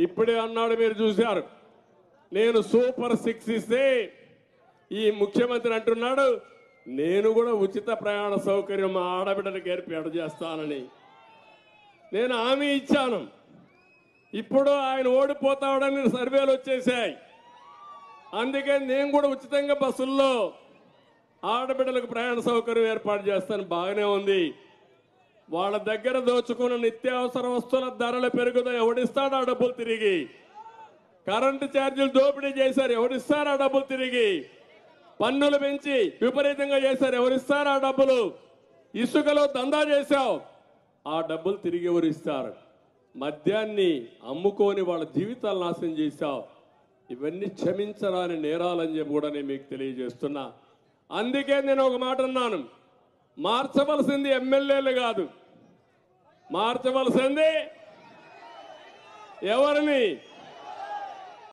ఇప్పుడే అన్నాడు, మీరు చూశారు. నేను సూపర్ 6 ఇస్తే ఈ ముఖ్యమంత్రి అంటున్నాడు నేను కూడా ఉచిత ప్రయాణ సౌకర్యం మా ఆడబిడ్డలకు ఏర్పాటు చేస్తానని. నేను హామీ ఇచ్చాను. ఇప్పుడు ఆయన ఓడిపోతాడని సర్వేలు వచ్చేసాయి. అందుకే నేను కూడా ఉచితంగా బస్సుల్లో ఆడబిడ్డలకు ప్రయాణ సౌకర్యం ఏర్పాటు చేస్తాను. బాగానే ఉంది. వాళ్ళ దగ్గర దోచుకున్న నిత్యావసర వస్తువుల ధరలు పెరుగుతాయి. ఎవడిస్తాడు ఆ డబ్బులు తిరిగి? కరెంటు ఛార్జీలు దోపిడీ చేశారు, ఎవరిస్తారు ఆ డబ్బులు తిరిగి? పన్నులు పెంచి విపరీతంగా చేశారు, ఎవరిస్తారు ఆ డబ్బులు? ఇసుకలో దందా చేశావు, ఆ డబ్బులు తిరిగి ఎవరిస్తారు? మద్యాన్ని అమ్ముకొని వాళ్ళ జీవితాలు నాశనం చేశావు. ఇవన్నీ క్షమించరాని నేరాలని చెప్పి కూడా నేను మీకు తెలియజేస్తున్నా. అందుకే నేను ఒక మాట అన్నాను, మార్చవలసింది ఎమ్మెల్యేలు కాదు, మార్చవలసింది ఎవరిని?